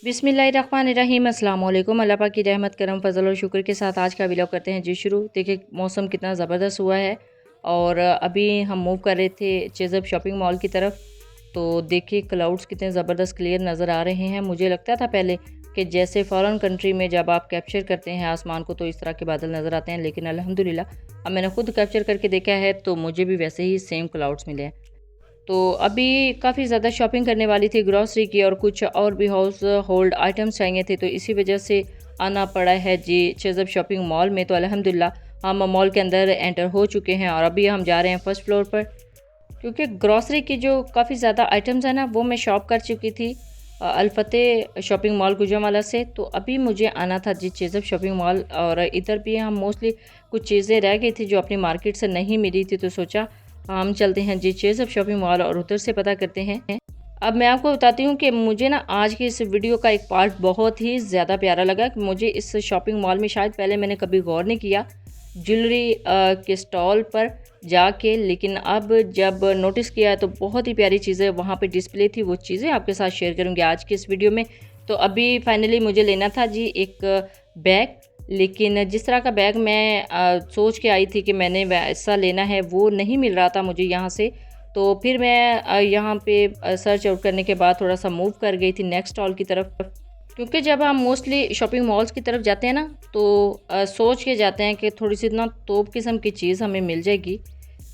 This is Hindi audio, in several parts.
बिस्मिल्लाहिर्रहमानिर्रहीम अस्सलाम वालेकुम। अल्लाह पाक की रहमत करम फजल और शुक्र के साथ आज का व्लॉग करते हैं जी शुरू। देखिए मौसम कितना ज़बरदस्त हुआ है और अभी हम मूव कर रहे थे चेज़अप शॉपिंग मॉल की तरफ। तो देखिए क्लाउड्स कितने ज़बरदस्त क्लियर नज़र आ रहे हैं। मुझे लगता था पहले कि जैसे फ़ॉरेन कंट्री में जब आप कैप्चर करते हैं आसमान को तो इस तरह के बादल नज़र आते हैं, लेकिन अल्हम्दुलिल्लाह अब मैंने खुद कैप्चर करके देखा है तो मुझे भी वैसे ही सेम क्लाउड्स मिले हैं। तो अभी काफ़ी ज़्यादा शॉपिंग करने वाली थी ग्रॉसरी की और कुछ और भी हाउस होल्ड आइटम्स चाहिए थे, तो इसी वजह से आना पड़ा है जी चेज़अप शॉपिंग मॉल में। तो अल्हम्दुलिल्लाह हम मॉल के अंदर एंटर हो चुके हैं और अभी हम जा रहे हैं फर्स्ट फ्लोर पर, क्योंकि ग्रॉसरी की जो काफ़ी ज़्यादा आइटम्स हैं ना वो मैं शॉप कर चुकी थी अल-फतेह शॉपिंग मॉल गुजरांवाला से। तो अभी मुझे आना था जी चेज़अप शॉपिंग मॉल और इधर भी हम मोस्टली कुछ चीज़ें रह गई थी जो अपनी मार्केट से नहीं मिली थी, तो सोचा हम चलते हैं जी चेज़अप शॉपिंग मॉल और उधर से पता करते हैं। अब मैं आपको बताती हूँ कि मुझे ना आज की इस वीडियो का एक पार्ट बहुत ही ज़्यादा प्यारा लगा कि मुझे इस शॉपिंग मॉल में शायद पहले मैंने कभी गौर नहीं किया ज्वेलरी के स्टॉल पर जाके, लेकिन अब जब नोटिस किया तो बहुत ही प्यारी चीज़ें वहाँ पे डिस्प्ले थी। वो चीज़ें आपके साथ शेयर करूँगी आज की इस वीडियो में। तो अभी फाइनली मुझे लेना था जी एक बैग, लेकिन जिस तरह का बैग मैं सोच के आई थी कि मैंने वैसा लेना है वो नहीं मिल रहा था मुझे यहाँ से। तो फिर मैं यहाँ पे सर्च आउट करने के बाद थोड़ा सा मूव कर गई थी नेक्स्ट स्टॉल की तरफ, क्योंकि जब हम मोस्टली शॉपिंग मॉल्स की तरफ जाते हैं ना तो सोच के जाते हैं कि थोड़ी सी ना तोप किस्म की चीज़ हमें मिल जाएगी।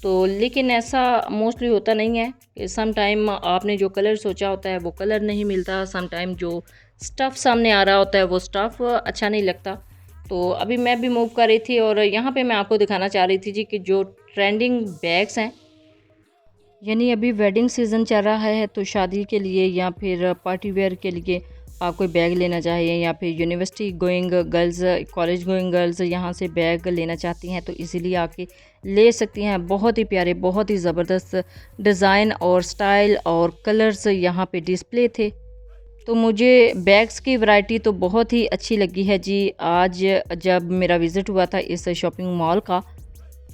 तो लेकिन ऐसा मोस्टली होता नहीं है कि सम टाइम आपने जो कलर सोचा होता है वो कलर नहीं मिलता, सम टाइम जो स्टफ़ सामने आ रहा होता है वो स्टफ़ अच्छा नहीं लगता। तो अभी मैं भी मूव कर रही थी और यहाँ पे मैं आपको दिखाना चाह रही थी जी कि जो ट्रेंडिंग बैग्स हैं, यानी अभी वेडिंग सीज़न चल रहा है तो शादी के लिए या फिर पार्टी वेयर के लिए आप कोई बैग लेना चाहिए या फिर university going girls, college going girls यहाँ से बैग लेना चाहती हैं तो इजीली आके ले सकती हैं। बहुत ही प्यारे, बहुत ही ज़बरदस्त डिज़ाइन और स्टाइल और कलर्स यहाँ पे डिस्प्ले थे। तो मुझे बैग्स की वैरायटी तो बहुत ही अच्छी लगी है जी। आज जब मेरा विज़िट हुआ था इस शॉपिंग मॉल का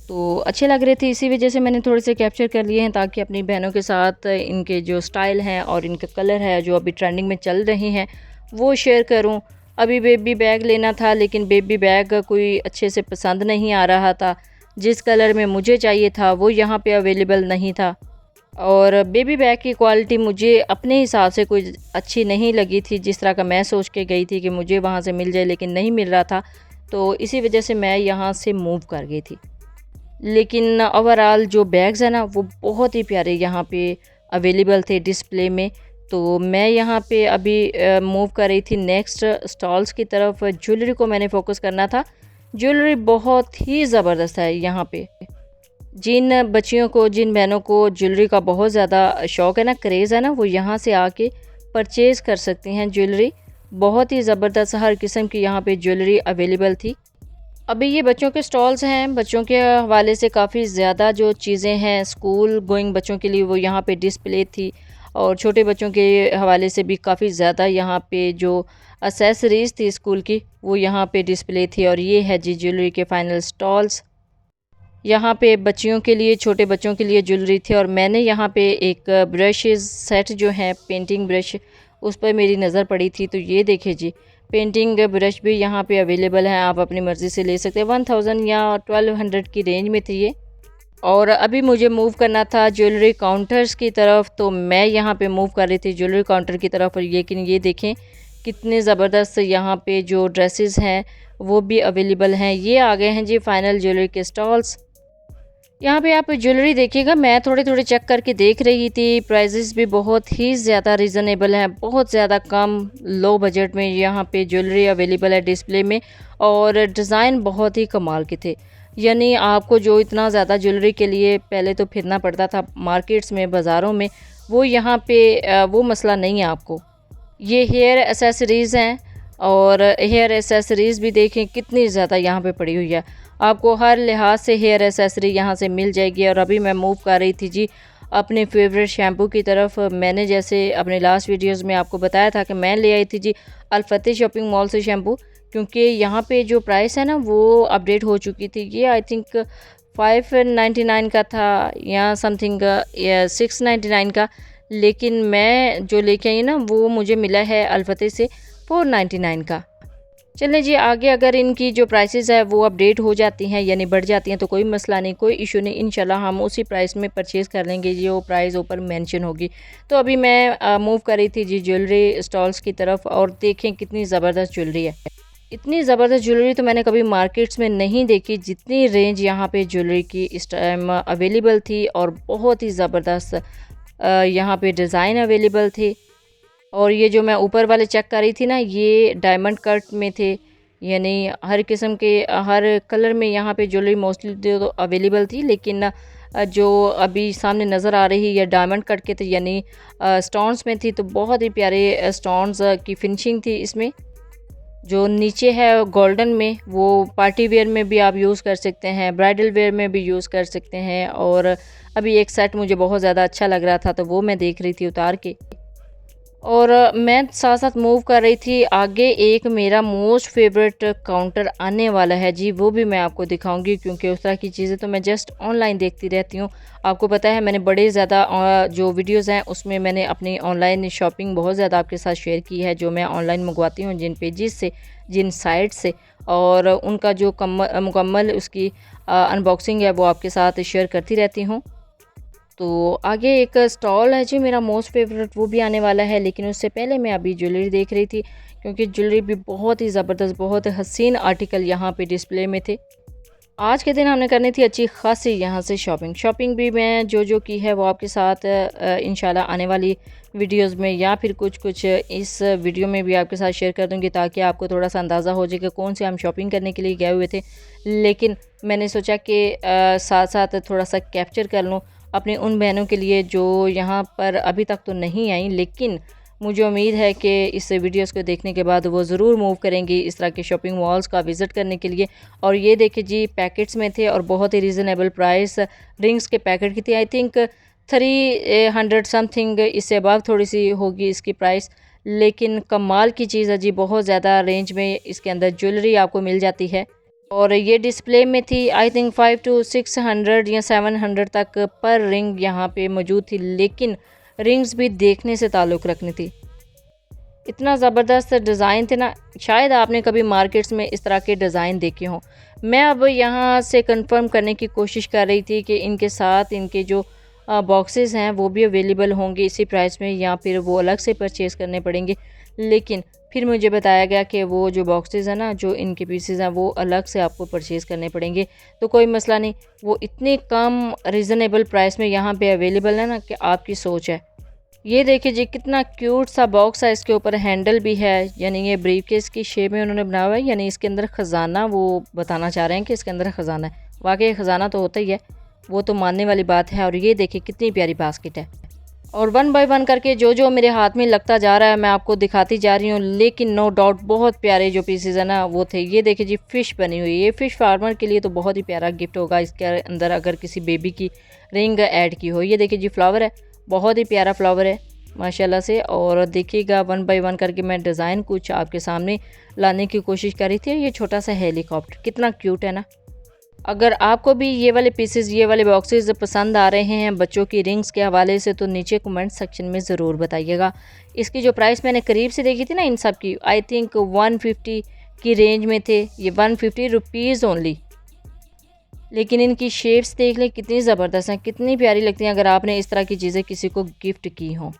तो अच्छे लग रहे थे, इसी वजह से मैंने थोड़े से कैप्चर कर लिए हैं ताकि अपनी बहनों के साथ इनके जो स्टाइल हैं और इनका कलर है जो अभी ट्रेंडिंग में चल रही हैं वो शेयर करूं। अभी बेबी बैग लेना था लेकिन बेबी बैग कोई अच्छे से पसंद नहीं आ रहा था, जिस कलर में मुझे चाहिए था वो यहाँ पे अवेलेबल नहीं था और बेबी बैग की क्वालिटी मुझे अपने हिसाब से कोई अच्छी नहीं लगी थी जिस तरह का मैं सोच के गई थी कि मुझे वहाँ से मिल जाए, लेकिन नहीं मिल रहा था। तो इसी वजह से मैं यहाँ से मूव कर गई थी। लेकिन ओवरऑल जो बैग्स हैं ना वो बहुत ही प्यारे यहाँ पे अवेलेबल थे डिस्प्ले में। तो मैं यहाँ पे अभी मूव कर रही थी नेक्स्ट स्टॉल्स की तरफ। ज्वेलरी को मैंने फोकस करना था, ज्वेलरी बहुत ही ज़बरदस्त है यहाँ पे। जिन बच्चियों को, जिन बहनों को ज्वेलरी का बहुत ज़्यादा शौक़ है ना, क्रेज़ है ना, वो यहाँ से आके परचेज़ कर सकती हैं ज्वेलरी। बहुत ही ज़बरदस्त हर किस्म की यहाँ पे ज्वेलरी अवेलेबल थी। अभी ये बच्चों के स्टॉल्स हैं, बच्चों के हवाले से काफ़ी ज़्यादा जो चीज़ें हैं स्कूल गोइंग बच्चों के लिए वो यहाँ पे डिस्प्ले थी और छोटे बच्चों के हवाले से भी काफ़ी ज़्यादा यहाँ पे जो एक्सेसरीज़ थी स्कूल की वो यहाँ पे डिस्प्ले थी। और ये है जी ज्वेलरी के फाइनल स्टॉल्स। यहाँ पे बच्चियों के लिए, छोटे बच्चों के लिए ज्वेलरी थी और मैंने यहाँ पे एक ब्रशेज़ सेट जो है पेंटिंग ब्रश उस पर मेरी नज़र पड़ी थी। तो ये देखिए जी पेंटिंग ब्रश भी यहाँ पे अवेलेबल हैं, आप अपनी मर्ज़ी से ले सकते हैं। 1000 या 1200 की रेंज में थी ये। और अभी मुझे मूव करना था ज्वेलरी काउंटर्स की तरफ, तो मैं यहाँ पे मूव कर रही थी ज्वेलरी काउंटर की तरफ। और लेकिन ये देखें कितने ज़बरदस्त यहाँ पे जो ड्रेसेस हैं वो भी अवेलेबल हैं। ये आ गए हैं जी फाइनल ज्वेलरी के स्टॉल्स। यहाँ पे आप ज्वेलरी देखिएगा, मैं थोड़े थोड़े चेक करके देख रही थी, प्राइजेस भी बहुत ही ज़्यादा रीज़नेबल हैं, बहुत ज़्यादा कम लो बजट में यहाँ पे ज्वेलरी अवेलेबल है डिस्प्ले में। और डिज़ाइन बहुत ही कमाल के थे, यानी आपको जो इतना ज़्यादा ज्वेलरी के लिए पहले तो फिरना पड़ता था मार्केट्स में, बाज़ारों में, वो यहाँ पे वो मसला नहीं है आपको। ये हेयर एसेसरीज़ हैं और हेयर एसेसरीज़ भी देखें कितनी ज़्यादा यहाँ पे पड़ी हुई है, आपको हर लिहाज से हेयर एसेसरी यहाँ से मिल जाएगी। और अभी मैं मूव कर रही थी जी अपने फेवरेट शैम्पू की तरफ। मैंने जैसे अपने लास्ट वीडियोस में आपको बताया था कि मैं ले आई थी जी अल-फतेह शॉपिंग मॉल से शैम्पू, क्योंकि यहाँ पे जो प्राइस है ना वो अपडेट हो चुकी थी। ये आई थिंक 599 का था या समथिंग या 699 का, लेकिन मैं जो लेके आई ना वो मुझे मिला है अलफते से 499 का। चलें जी आगे, अगर इनकी जो प्राइसेस है वो अपडेट हो जाती हैं यानी बढ़ जाती हैं तो कोई मसला नहीं, कोई इशू नहीं, इंशाल्लाह हम उसी प्राइस में परचेज़ कर लेंगे जो प्राइस ऊपर मेंशन होगी। तो अभी मैं मूव कर रही थी जी ज्वेलरी स्टॉल्स की तरफ, और देखें कितनी ज़बरदस्त ज्वेलरी है। इतनी ज़बरदस्त ज्वेलरी तो मैंने कभी मार्केट्स में नहीं देखी, जितनी रेंज यहाँ पे ज्वेलरी की इस टाइम अवेलेबल थी, और बहुत ही ज़बरदस्त यहाँ पे डिज़ाइन अवेलेबल थे। और ये जो मैं ऊपर वाले चेक कर रही थी ना, ये डायमंड कट में थे, यानी हर किस्म के हर कलर में यहाँ पे ज्वेलरी मोस्टली तो अवेलेबल थी, लेकिन जो अभी सामने नज़र आ रही है डायमंड कट के थे, यानी स्टोन्स में थी, तो बहुत ही प्यारे स्टोन्स की फिनिशिंग थी इसमें। जो नीचे है गोल्डन में, वो पार्टी वेयर में भी आप यूज़ कर सकते हैं, ब्राइडल वेयर में भी यूज़ कर सकते हैं। और अभी एक सेट मुझे बहुत ज़्यादा अच्छा लग रहा था तो वो मैं देख रही थी उतार के, और मैं साथ साथ मूव कर रही थी आगे। एक मेरा मोस्ट फेवरेट काउंटर आने वाला है जी, वो भी मैं आपको दिखाऊंगी, क्योंकि उस तरह की चीज़ें तो मैं जस्ट ऑनलाइन देखती रहती हूँ। आपको पता है मैंने बड़े ज़्यादा जो वीडियोस हैं उसमें मैंने अपनी ऑनलाइन शॉपिंग बहुत ज़्यादा आपके साथ शेयर की है, जो मैं ऑनलाइन मंगवाती हूँ जिन पेजेस से, जिन साइट से, और उनका जो मुकम्मल उसकी अनबॉक्सिंग है वो आपके साथ शेयर करती रहती हूँ। तो आगे एक स्टॉल है जी मेरा मोस्ट फेवरेट, वो भी आने वाला है, लेकिन उससे पहले मैं अभी ज्वेलरी देख रही थी, क्योंकि ज्वेलरी भी बहुत ही ज़बरदस्त, बहुत हसीन आर्टिकल यहाँ पे डिस्प्ले में थे। आज के दिन हमने करनी थी अच्छी खासी यहाँ से शॉपिंग भी मैं जो की है वो आपके साथ इंशाल्लाह आने वाली वीडियोस में, या फिर कुछ इस वीडियो में भी आपके साथ शेयर कर दूँगी, ताकि आपको थोड़ा सा अंदाज़ा हो जाए कि कौन से हम शॉपिंग करने के लिए गए हुए थे। लेकिन मैंने सोचा कि साथ साथ थोड़ा सा कैप्चर कर लूँ अपनी उन बहनों के लिए जो यहाँ पर अभी तक तो नहीं आई, लेकिन मुझे उम्मीद है कि इस वीडियोस को देखने के बाद वो ज़रूर मूव करेंगी इस तरह के शॉपिंग मॉल्स का विज़िट करने के लिए। और ये देखिए जी पैकेट्स में थे और बहुत ही रीज़नेबल प्राइस, रिंग्स के पैकेट की थी, आई थिंक 300 समथिंग, इससे अबव थोड़ी सी होगी इसकी प्राइस। लेकिन कमाल की चीज़ है जी, बहुत ज़्यादा रेंज में इसके अंदर ज्वेलरी आपको मिल जाती है। और ये डिस्प्ले में थी आई थिंक 500 to 600 या 700 तक पर रिंग यहाँ पे मौजूद थी, लेकिन रिंग्स भी देखने से ताल्लुक़ रखनी थी। इतना ज़बरदस्त डिज़ाइन थे ना, शायद आपने कभी मार्केट्स में इस तरह के डिज़ाइन देखे हों। मैं अब यहाँ से कंफर्म करने की कोशिश कर रही थी कि इनके साथ इनके जो बॉक्सेस हैं वो भी अवेलेबल होंगे इसी प्राइस में, या फिर वो अलग से परचेज़ करने पड़ेंगे। लेकिन फिर मुझे बताया गया कि वो जो बॉक्सेस हैं ना, जो इनके पीसेस हैं, वो अलग से आपको परचेज़ करने पड़ेंगे। तो कोई मसला नहीं, वो इतने कम रीज़नेबल प्राइस में यहाँ पे अवेलेबल है ना कि आपकी सोच है। ये देखिए जी कितना क्यूट सा बॉक्स है, इसके ऊपर हैंडल भी है, यानी ये ब्रीफकेस की शेप में उन्होंने बनाया हुआ है, यानी इसके अंदर ख़जाना वो बताना चाह रहे हैं कि इसके अंदर ख़जाना है। वाकई ख़जाना तो होता ही है, वो तो मानने वाली बात है। और ये देखिए कितनी प्यारी बास्केट है, और वन बाय वन करके जो मेरे हाथ में लगता जा रहा है मैं आपको दिखाती जा रही हूँ। लेकिन नो डाउट बहुत प्यारे जो पीसेज है ना वो थे। ये देखिए जी फ़िश बनी हुई है, ये फ़िश फार्मर के लिए तो बहुत ही प्यारा गिफ्ट होगा इसके अंदर अगर किसी बेबी की रिंग ऐड की हो। ये देखिए जी फ्लावर है, बहुत ही प्यारा फ्लावर है माशाल्लाह से। और देखिएगा वन बाय वन करके मैं डिज़ाइन कुछ आपके सामने लाने की कोशिश कर रही थी। ये छोटा सा हेलीकॉप्टर कितना क्यूट है ना। अगर आपको भी ये वाले पीसेस, ये वाले बॉक्सेस पसंद आ रहे हैं बच्चों की रिंग्स के हवाले से, तो नीचे कमेंट सेक्शन में ज़रूर बताइएगा। इसकी जो प्राइस मैंने करीब से देखी थी ना इन सब की, आई थिंक 150 की रेंज में थे, ये 150 रुपीज़ ओनली। लेकिन इनकी शेप्स देख लें कितनी ज़बरदस्त हैं, कितनी प्यारी लगती हैं अगर आपने इस तरह की चीज़ें किसी को गिफ्ट की हों।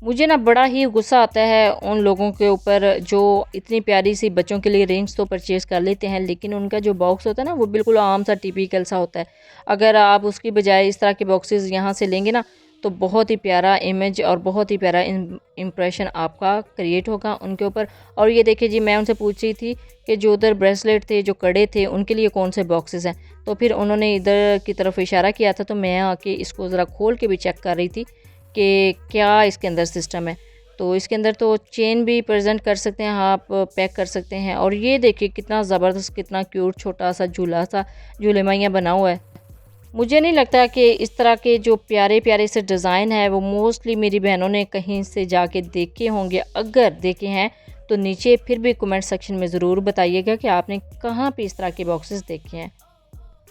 मुझे ना बड़ा ही गुस्सा आता है उन लोगों के ऊपर जो इतनी प्यारी सी बच्चों के लिए रेंज तो परचेज़ कर लेते हैं, लेकिन उनका जो बॉक्स होता है ना वो बिल्कुल आम सा टिपिकल सा होता है। अगर आप उसकी बजाय इस तरह के बॉक्सेस यहाँ से लेंगे ना, तो बहुत ही प्यारा इमेज और बहुत ही प्यारा इम्प्रेशन आपका क्रिएट होगा उनके ऊपर। और ये देखिए जी मैं उनसे पूछ रही थी कि जो उधर ब्रेसलेट थे, जो कड़े थे, उनके लिए कौन से बॉक्सेस हैं, तो फिर उन्होंने इधर की तरफ इशारा किया था, तो मैं आके इसको ज़रा खोल के भी चेक कर रही थी कि क्या इसके अंदर सिस्टम है। तो इसके अंदर तो चेन भी प्रेजेंट कर सकते हैं, आप पैक कर सकते हैं। और ये देखिए कितना ज़बरदस्त, कितना क्यूट छोटा सा झूले मैया बना हुआ है। मुझे नहीं लगता कि इस तरह के जो प्यारे प्यारे से डिज़ाइन है वो मोस्टली मेरी बहनों ने कहीं से जाके देखे होंगे। अगर देखे हैं तो नीचे फिर भी कमेंट सेक्शन में ज़रूर बताइएगा कि आपने कहाँ पे इस तरह के बॉक्सेस देखे हैं।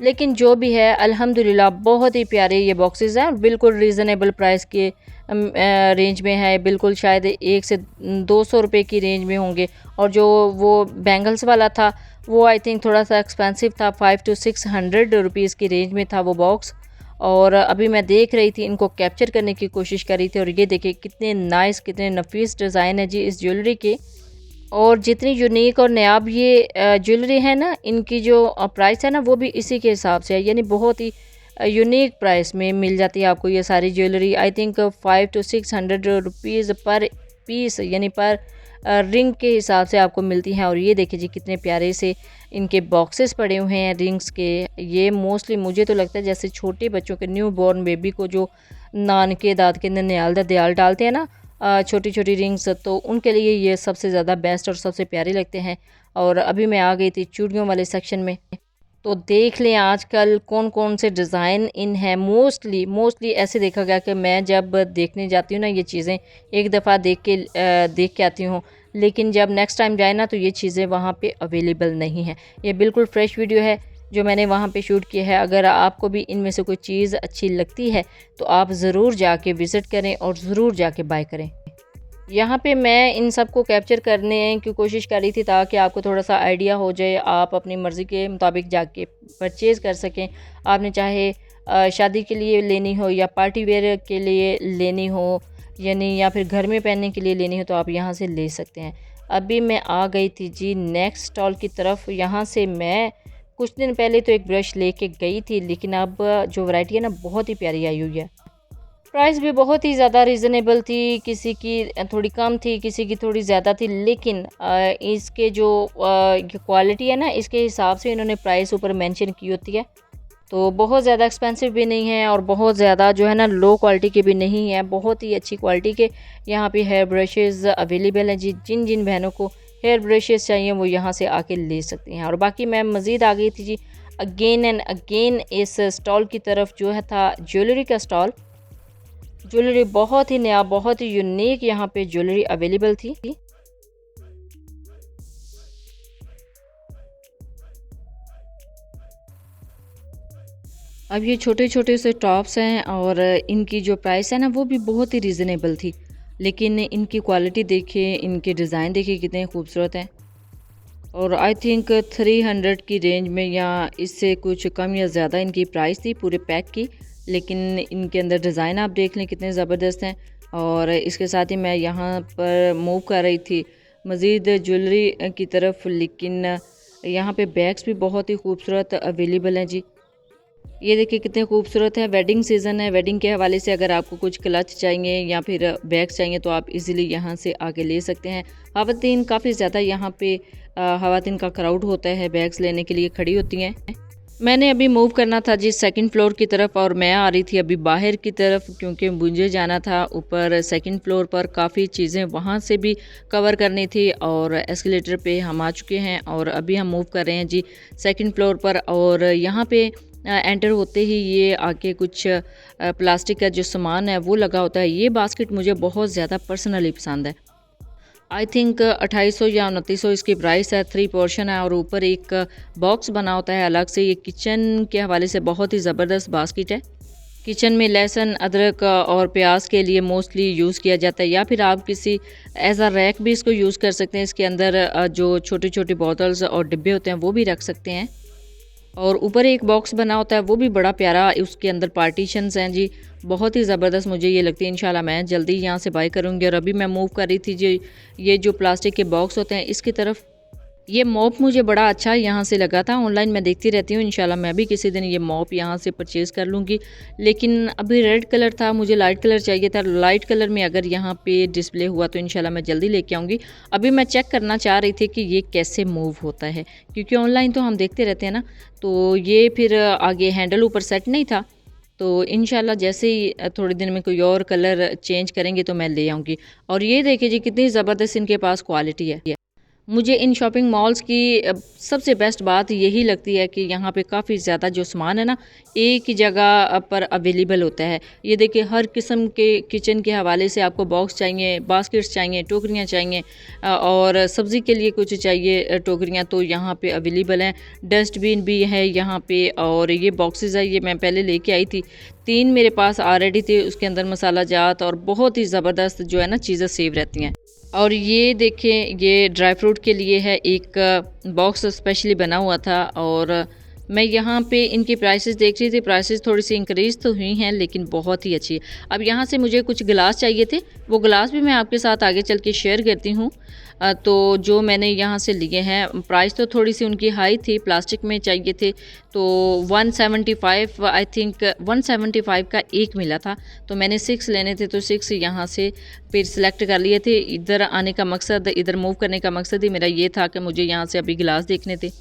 लेकिन जो भी है अल्हम्दुलिल्लाह बहुत ही प्यारे ये बॉक्सेस हैं और बिल्कुल रीज़नेबल प्राइस के रेंज में है। बिल्कुल शायद 1 से 200 रुपये की रेंज में होंगे। और जो वो बैंगल्स वाला था वो आई थिंक थोड़ा सा एक्सपेंसिव था, 500 to 600 रुपीज़ की रेंज में था वो बॉक्स। और अभी मैं देख रही थी, इनको कैप्चर करने की कोशिश कर रही थी। और ये देखिए कितने नाइस, कितने नफीस डिज़ाइन है जी इस ज्वेलरी के। और जितनी यूनिक और नायाब ये ज्वेलरी है ना, इनकी जो प्राइस है ना वो भी इसी के हिसाब से है, यानी बहुत ही यूनिक प्राइस में मिल जाती है आपको ये सारी jewellery. I think 500 to 600 rupees पर पीस, यानी पर रिंग के हिसाब से आपको मिलती हैं। और ये देखिए जी कितने प्यारे से इनके बॉक्सेस पड़े हुए हैं रिंग्स के। ये मोस्टली मुझे तो लगता है जैसे छोटे बच्चों के, न्यू बॉर्न बेबी को जो नान के दाँत के अंदर दयाल डालते हैं ना, छोटी छोटी रिंग्स, तो उनके लिए ये सबसे ज़्यादा बेस्ट और सबसे प्यारे लगते हैं। और अभी मैं आ गई थी चूड़ियों वाले सेक्शन में, तो देख लें आजकल कौन कौन से डिज़ाइन इन है। मोस्टली ऐसे देखा गया कि मैं जब देखने जाती हूँ ना ये चीज़ें, एक दफ़ा देख के आती हूँ, लेकिन जब नेक्स्ट टाइम जाए ना तो ये चीज़ें वहाँ पे अवेलेबल नहीं है। ये बिल्कुल फ्रेश वीडियो है जो मैंने वहाँ पे शूट किया है। अगर आपको भी इनमें से कोई चीज़ अच्छी लगती है तो आप ज़रूर जाके विज़िट करें और ज़रूर जाके बाय करें। यहाँ पे मैं इन सब को कैप्चर करने की कोशिश कर रही थी ताकि आपको थोड़ा सा आइडिया हो जाए, आप अपनी मर्ज़ी के मुताबिक जाके परचेज़ कर सकें। आपने चाहे शादी के लिए लेनी हो या पार्टी वेयर के लिए लेनी हो, यानी या फिर घर में पहनने के लिए लेनी हो, तो आप यहाँ से ले सकते हैं। अभी मैं आ गई थी जी नेक्स्ट स्टॉल की तरफ। यहाँ से मैं कुछ दिन पहले तो एक ब्रश लेके गई थी, लेकिन अब जो वैरायटी है ना बहुत ही प्यारी आई हुई है। प्राइस भी बहुत ही ज़्यादा रीज़नेबल थी, किसी की थोड़ी कम थी, किसी की थोड़ी ज़्यादा थी, लेकिन इसके जो क्वालिटी है ना, इसके हिसाब से इन्होंने प्राइस ऊपर मेंशन की होती है। तो बहुत ज़्यादा एक्सपेंसिव भी नहीं है और बहुत ज़्यादा जो है ना लो क्वालिटी के भी नहीं है, बहुत ही अच्छी क्वालिटी के यहाँ पे हेयर ब्रशेज़ अवेलेबल हैं जी। जिन जिन बहनों को हेयर ब्रशेज़ चाहिए वो यहाँ से आके ले सकती हैं। और बाकी मैं मज़ीद आ गई थी जी अगेन एंड अगेन इस स्टॉल की तरफ, जो है था ज्वेलरी का स्टॉल। ज्वेलरी बहुत ही नया, बहुत ही यूनिक यहाँ पे ज्वेलरी अवेलेबल थी। अब ये छोटे छोटे से टॉप्स हैं और इनकी जो प्राइस है ना वो भी बहुत ही रीज़नेबल थी, लेकिन इनकी क्वालिटी देखिए, इनके डिज़ाइन देखिए कितने खूबसूरत हैं। और आई थिंक 300 की रेंज में या इससे कुछ कम या ज़्यादा इनकी प्राइस थी पूरे पैक की। लेकिन इनके अंदर डिज़ाइन आप देख लें कितने ज़बरदस्त हैं। और इसके साथ ही मैं यहाँ पर मूव कर रही थी मज़ीद ज्वेलरी की तरफ, लेकिन यहाँ पे बैग्स भी बहुत ही खूबसूरत अवेलेबल हैं जी। ये देखिए कितने खूबसूरत है। वेडिंग सीज़न है, वेडिंग के हवाले से अगर आपको कुछ क्लच चाहिए या फिर बैग्स चाहिए तो आप इजीली यहाँ से आके ले सकते हैं। ख़वातीन काफ़ी ज़्यादा यहाँ पे ख़वातीन का क्राउड होता है, बैग्स लेने के लिए खड़ी होती हैं। मैंने अभी मूव करना था जी सेकंड फ्लोर की तरफ और मैं आ रही थी अभी बाहर की तरफ, क्योंकि मुझे जाना था ऊपर सेकंड फ्लोर पर। काफ़ी चीज़ें वहाँ से भी कवर करनी थी और एस्केलेटर पे हम आ चुके हैं और अभी हम मूव कर रहे हैं जी सेकंड फ्लोर पर। और यहाँ पे एंटर होते ही ये आके कुछ प्लास्टिक का जो सामान है वो लगा होता है। ये बास्केट मुझे बहुत ज़्यादा पर्सनली पसंद है। आई थिंक 2800 या 2900 इसकी प्राइस है। 3 पोर्शन है और ऊपर एक बॉक्स बना होता है अलग से। ये किचन के हवाले से बहुत ही ज़बरदस्त बास्केट है। किचन में लहसुन, अदरक और प्याज के लिए मोस्टली यूज़ किया जाता है, या फिर आप किसी एज अ रैक भी इसको यूज़ कर सकते हैं। इसके अंदर जो छोटी छोटी बॉटल्स और डिब्बे होते हैं वो भी रख सकते हैं। और ऊपर एक बॉक्स बना होता है वो भी बड़ा प्यारा, उसके अंदर पार्टीशंस हैं जी, बहुत ही ज़बरदस्त मुझे ये लगती है। इंशाल्लाह मैं जल्दी यहाँ से बाय करूँगी। और अभी मैं मूव कर रही थी जी ये जो प्लास्टिक के बॉक्स होते हैं इसकी तरफ। ये मॉप मुझे बड़ा अच्छा यहाँ से लगा था, ऑनलाइन मैं देखती रहती हूँ, इंशाल्लाह मैं भी किसी दिन ये मॉप यहाँ से परचेज़ कर लूँगी। लेकिन अभी रेड कलर था, मुझे लाइट कलर चाहिए था। लाइट कलर में अगर यहाँ पे डिस्प्ले हुआ तो इंशाल्लाह मैं जल्दी लेके आऊँगी। अभी मैं चेक करना चाह रही थी कि ये कैसे मूव होता है, क्योंकि ऑनलाइन तो हम देखते रहते हैं ना। तो ये फिर आगे हैंडल ऊपर सेट नहीं था, तो इंशाल्लाह जैसे ही थोड़े दिन में कोई और कलर चेंज करेंगे तो मैं ले आऊँगी। और ये देखिए जी कितनी ज़बरदस्त इनके पास क्वालिटी है। मुझे इन शॉपिंग मॉल्स की सबसे बेस्ट बात यही लगती है कि यहाँ पे काफ़ी ज़्यादा जो सामान है ना, एक ही जगह पर अवेलेबल होता है। ये देखिए, हर किस्म के किचन के हवाले से आपको बॉक्स चाहिए, बास्केट्स चाहिए, टोकरियाँ चाहिए, और सब्ज़ी के लिए कुछ चाहिए टोकरियाँ, तो यहाँ पे अवेलेबल हैं। डस्टबिन भी है यहाँ पे, और ये बॉक्सेस है, ये मैं पहले लेके आई थी। 3 मेरे पास ऑलरेडी थे, उसके अंदर मसाला जात और बहुत ही ज़बरदस्त जो है ना चीज़ें सेव रहती हैं। और ये देखें, ये ड्राई फ्रूट के लिए है, एक बॉक्स स्पेशली बना हुआ था। और मैं यहाँ पे इनकी प्राइसेस देख रही थी, प्राइसेस थोड़ी सी इंक्रीज़ तो हुई हैं लेकिन बहुत ही अच्छी है। अब यहाँ से मुझे कुछ गिलास चाहिए थे, वो गिलास भी मैं आपके साथ आगे चल के शेयर करती हूँ। तो जो मैंने यहाँ से लिए हैं, प्राइस तो थोड़ी सी उनकी हाई थी, प्लास्टिक में चाहिए थे, तो 175 आई थिंक 175 का एक मिला था। तो मैंने 6 लेने थे, तो 6 यहाँ से फिर सिलेक्ट कर लिए थे। इधर आने का मकसद, इधर मूव करने का मकसद ही मेरा ये था कि मुझे यहाँ से अभी गिलास देखने थे।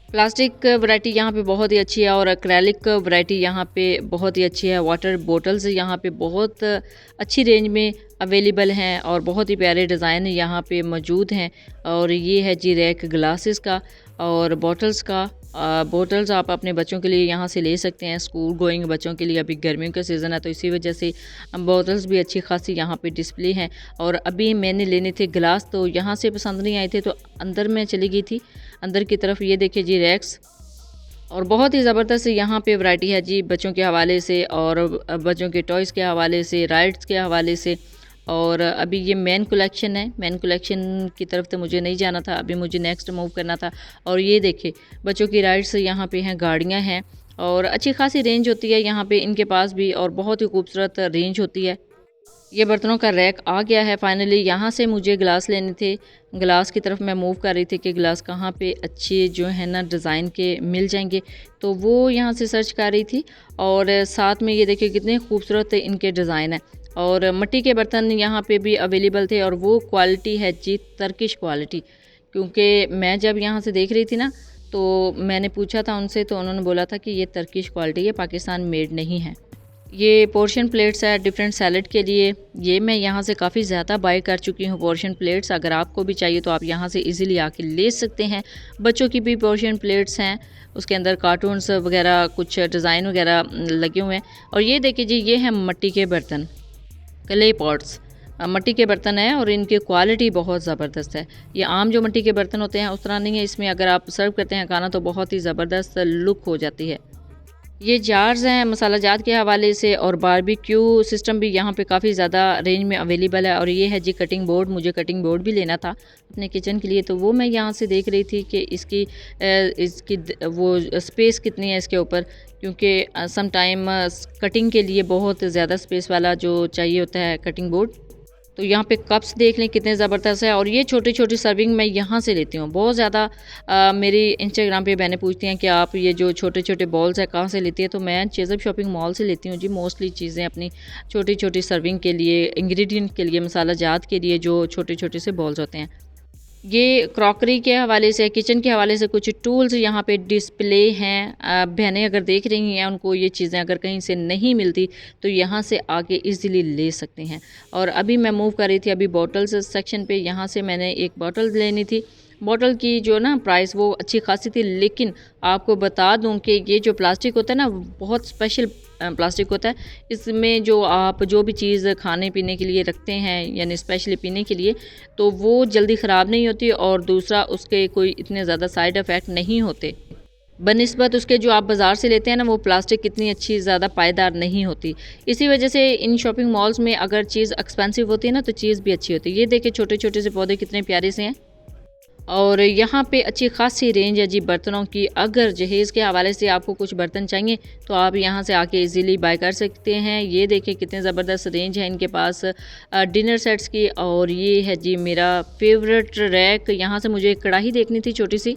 प्लास्टिक वैरायटी यहाँ पे बहुत ही अच्छी है, और एक्रेलिक वैरायटी यहाँ पे बहुत ही अच्छी है। वाटर बॉटल्स यहाँ पे बहुत अच्छी रेंज में अवेलेबल हैं, और बहुत ही प्यारे डिज़ाइन यहाँ पे मौजूद हैं। और ये है जी रैक ग्लासेस का और बॉटल्स का। बॉटल्स आप अपने बच्चों के लिए यहाँ से ले सकते हैं, स्कूल गोइंग बच्चों के लिए। अभी गर्मियों का सीज़न है, तो इसी वजह से बॉटल्स भी अच्छी खासी यहाँ पे डिस्प्ले हैं। और अभी मैंने लेने थे गिलास, तो यहाँ से पसंद नहीं आए थे, तो अंदर मैं चली गई थी, अंदर की तरफ। ये देखिए जी रैक्स, और बहुत ही ज़बरदस्त यहाँ पे वैरायटी है जी, बच्चों के हवाले से और बच्चों के टॉयज़ के हवाले से, राइड्स के हवाले से। और अभी ये मेन कलेक्शन है, मेन कलेक्शन की तरफ तो मुझे नहीं जाना था, अभी मुझे नेक्स्ट मूव करना था। और ये देखिए, बच्चों की राइड्स यहाँ पे हैं, गाड़ियाँ हैं, और अच्छी खासी रेंज होती है यहाँ पे इनके पास भी, और बहुत ही खूबसूरत रेंज होती है। ये बर्तनों का रैक आ गया है फाइनली। यहाँ से मुझे गिलास लेने थे, गिलास की तरफ मैं मूव कर रही थी कि गिलास कहाँ पे अच्छे जो है ना डिज़ाइन के मिल जाएंगे, तो वो यहाँ से सर्च कर रही थी। और साथ में ये देखिए कितने खूबसूरत इनके डिज़ाइन है। और मिट्टी के बर्तन यहाँ पे भी अवेलेबल थे, और वो क्वालिटी है जी टर्किश क्वालिटी। क्योंकि मैं जब यहाँ से देख रही थी ना, तो मैंने पूछा था उनसे, तो उन्होंने बोला था कि ये टर्किश क्वालिटी है, पाकिस्तान मेड नहीं है। ये पोर्शन प्लेट्स है डिफरेंट सैलड के लिए। ये मैं यहाँ से काफ़ी ज़्यादा बाय कर चुकी हूँ पोर्शन प्लेट्स। अगर आपको भी चाहिए तो आप यहाँ से इजीली आके ले सकते हैं। बच्चों की भी पोर्शन प्लेट्स हैं, उसके अंदर कार्टून्स वगैरह कुछ डिज़ाइन वगैरह लगे हुए हैं। और ये देखिए जी, ये है मिट्टी के बर्तन, क्ले पॉट्स। मिट्टी के बर्तन है, और इनकी क्वालिटी बहुत ज़बरदस्त है। ये आम जो मिट्टी के बर्तन होते हैं उस तरह नहीं है, इसमें अगर आप सर्व करते हैं खाना तो बहुत ही ज़बरदस्त लुक हो जाती है। ये जार्स हैं मसाला जात के हवाले से, और बारबेक्यू सिस्टम भी यहाँ पे काफ़ी ज़्यादा रेंज में अवेलेबल है। और ये है जी कटिंग बोर्ड, मुझे कटिंग बोर्ड भी लेना था अपने किचन के लिए, तो वो मैं यहाँ से देख रही थी कि इसकी वो स्पेस कितनी है इसके ऊपर। क्योंकि सम टाइम कटिंग के लिए बहुत ज़्यादा स्पेस वाला जो चाहिए होता है कटिंग बोर्ड। तो यहाँ पे कप्स देख लें कितने ज़बरदस्त है। और ये छोटी छोटी सर्विंग मैं यहाँ से लेती हूँ बहुत ज़्यादा। मेरी इंस्टाग्राम पे बहनें पूछती हैं कि आप ये जो छोटे छोटे बॉल्स है कहाँ से लेती है, तो मैं चेज़अप शॉपिंग मॉल से लेती हूँ जी। मोस्टली चीज़ें अपनी छोटी छोटी सर्विंग के लिए, इंग्रेडिएंट के लिए, मसाला जात के लिए जो छोटे छोटे से बॉल्स होते हैं। ये क्रॉकरी के हवाले से, किचन के हवाले से कुछ टूल्स यहाँ पे डिस्प्ले हैं। बहनें अगर देख रही हैं, उनको ये चीज़ें अगर कहीं से नहीं मिलती तो यहाँ से आके इजीली ले सकते हैं। और अभी मैं मूव कर रही थी अभी बॉटल्स सेक्शन पे, यहाँ से मैंने एक बॉटल लेनी थी। बॉटल की जो ना प्राइस वो अच्छी खासी थी, लेकिन आपको बता दूं कि ये जो प्लास्टिक होता है ना, बहुत स्पेशल प्लास्टिक होता है। इसमें जो आप जो भी चीज़ खाने पीने के लिए रखते हैं, यानी स्पेशली पीने के लिए, तो वो जल्दी ख़राब नहीं होती, और दूसरा उसके कोई इतने ज़्यादा साइड इफ़ेक्ट नहीं होते बनिस्बत उसके जो आप बाज़ार से लेते हैं ना, वो प्लास्टिक कितनी अच्छी ज़्यादा पायदार नहीं होती। इसी वजह से इन शॉपिंग मॉल्स में अगर चीज़ एक्सपेंसिव होती है ना, तो चीज़ भी अच्छी होती है। ये देखिए छोटे छोटे से पौधे कितने प्यारे से हैं, और यहाँ पे अच्छी खासी रेंज है जी बर्तनों की। अगर जहेज़ के हवाले से आपको कुछ बर्तन चाहिए तो आप यहाँ से आके इजीली बाय कर सकते हैं। ये देखिए कितने ज़बरदस्त रेंज है इनके पास डिनर सेट्स की। और ये है जी मेरा फेवरेट रैक। यहाँ से मुझे एक कढ़ाई देखनी थी, छोटी सी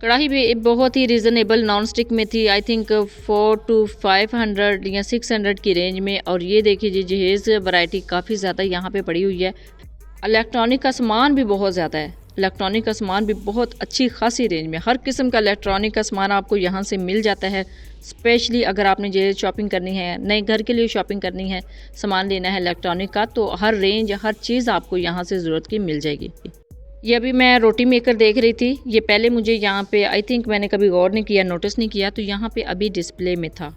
कढ़ाई भी बहुत ही रीज़नेबल नॉन स्टिक में थी। आई थिंक 400 to 500 या 600 की रेंज में। और ये देखिए जी जहेज़ वैरायटी काफ़ी ज़्यादा यहाँ पे पड़ी हुई है। इलेक्ट्रॉनिक का सामान भी बहुत ज़्यादा है, इलेक्ट्रॉनिक का सामान भी बहुत अच्छी खासी रेंज में, हर किस्म का इलेक्ट्रॉनिक का सामान आपको यहाँ से मिल जाता है। स्पेशली अगर आपने जो शॉपिंग करनी है, नए घर के लिए शॉपिंग करनी है, सामान लेना है इलेक्ट्रॉनिक का, तो हर रेंज हर चीज़ आपको यहाँ से ज़रूरत की मिल जाएगी। ये अभी मैं रोटी मेकर देख रही थी। ये पहले मुझे यहाँ पे आई थिंक मैंने कभी गौर नहीं किया, नोटिस नहीं किया, तो यहाँ पे अभी डिस्प्ले में था।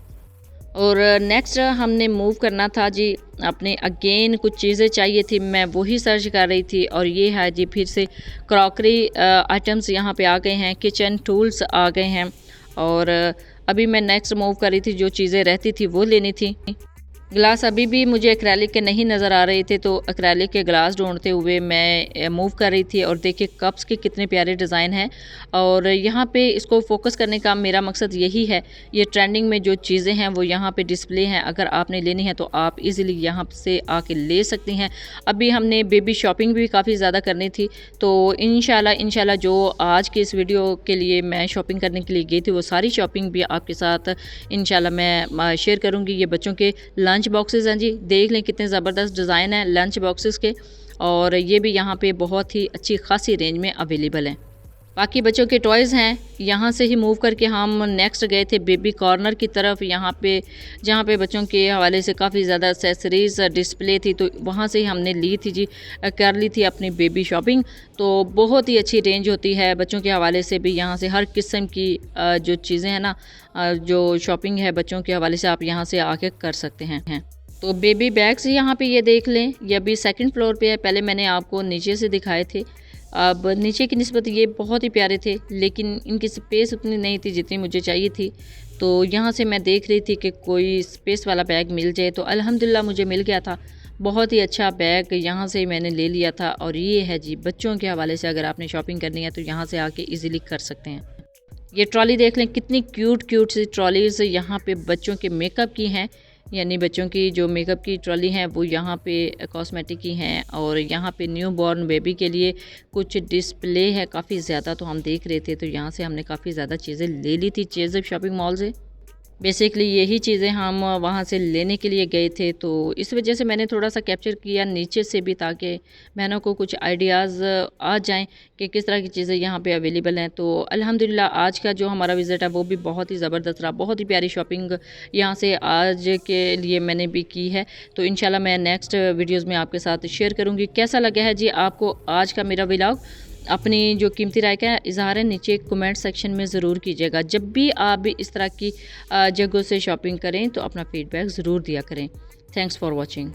और नेक्स्ट हमने मूव करना था जी, अपने अगेन कुछ चीज़ें चाहिए थी, मैं वही सर्च कर रही थी। और ये है जी फिर से क्रॉकरी आइटम्स यहाँ पे आ गए हैं, किचन टूल्स आ गए हैं। और अभी मैं नेक्स्ट मूव कर रही थी, जो चीज़ें रहती थी वो लेनी थी। ग्लास अभी भी मुझे एक्रेलिक के नहीं नज़र आ रहे थे, तो एक्रेलिक के ग्लास ढूंढते हुए मैं मूव कर रही थी। और देखिए कप्स के कितने प्यारे डिज़ाइन हैं। और यहाँ पे इसको फोकस करने का मेरा मकसद यही है, ये ट्रेंडिंग में जो चीज़ें हैं वो यहाँ पे डिस्प्ले हैं, अगर आपने लेनी है तो आप इजीली यहाँ से आके ले सकती हैं। अभी हमने बेबी शॉपिंग भी काफ़ी ज़्यादा करनी थी, तो इंशाल्लाह जो आज के इस वीडियो के लिए मैं शॉपिंग करने के लिए गई थी, वो सारी शॉपिंग भी आपके साथ इंशाल्लाह मैं शेयर करूँगी। ये बच्चों के लंच बॉक्सेस हैं जी, देख लें कितने ज़बरदस्त डिज़ाइन हैं लंच बॉक्सेस के। और ये भी यहाँ पे बहुत ही अच्छी खासी रेंज में अवेलेबल हैं। बाकी बच्चों के टॉयज़ हैं। यहाँ से ही मूव करके हम नेक्स्ट गए थे बेबी कॉर्नर की तरफ, यहाँ पे जहाँ पे बच्चों के हवाले से काफ़ी ज़्यादा एक्सेसरीज़ डिस्प्ले थी, तो वहाँ से ही हमने ली थी जी, कर ली थी अपनी बेबी शॉपिंग। तो बहुत ही अच्छी रेंज होती है बच्चों के हवाले से भी, यहाँ से हर किस्म की जो चीज़ें हैं ना, जो शॉपिंग है बच्चों के हवाले से आप यहाँ से आके कर सकते हैं। तो बेबी बैग्स यहाँ पे ये देख लें, ये अभी सेकंड फ्लोर पे है, पहले मैंने आपको नीचे से दिखाए थे। अब नीचे की निस्बत ये बहुत ही प्यारे थे, लेकिन इनकी स्पेस उतनी नहीं थी जितनी मुझे चाहिए थी। तो यहाँ से मैं देख रही थी कि कोई स्पेस वाला बैग मिल जाए, तो अल्हम्दुलिल्लाह मुझे मिल गया था। बहुत ही अच्छा बैग यहाँ से मैंने ले लिया था। और ये है जी बच्चों के हवाले से, अगर आपने शॉपिंग करनी है तो यहाँ से आके ईज़िली कर सकते हैं। ये ट्रॉली देख लें, कितनी क्यूट सी ट्रॉलीज़ यहाँ पे बच्चों के मेकअप की हैं, यानी बच्चों की जो मेकअप की ट्रॉली हैं वो यहाँ पे कॉस्मेटिक की हैं। और यहाँ पे न्यू बॉर्न बेबी के लिए कुछ डिस्प्ले है काफ़ी ज़्यादा, तो हम देख रहे थे, तो यहाँ से हमने काफ़ी ज़्यादा चीज़ें ले ली थी चेज़अप शॉपिंग मॉल से। बेसिकली यही चीज़ें हम वहाँ से लेने के लिए गए थे, तो इस वजह से मैंने थोड़ा सा कैप्चर किया नीचे से भी, ताकि बहनों को कुछ आइडियाज़ आ जाएं कि किस तरह की चीज़ें यहाँ पे अवेलेबल हैं। तो अल्हम्दुलिल्लाह आज का जो हमारा विज़िट है वो भी बहुत ही ज़बरदस्त रहा, बहुत ही प्यारी शॉपिंग यहाँ से आज के लिए मैंने भी की है। तो इंशाल्लाह मैं नेक्स्ट वीडियोज़ में आपके साथ शेयर करूँगी। कैसा लगा है जी आपको आज का मेरा व्लॉग? अपनी जो कीमती राय का इज़हार है नीचे कमेंट सेक्शन में ज़रूर कीजिएगा। जब भी आप भी इस तरह की जगहों से शॉपिंग करें तो अपना फीडबैक ज़रूर दिया करें। Thanks for watching.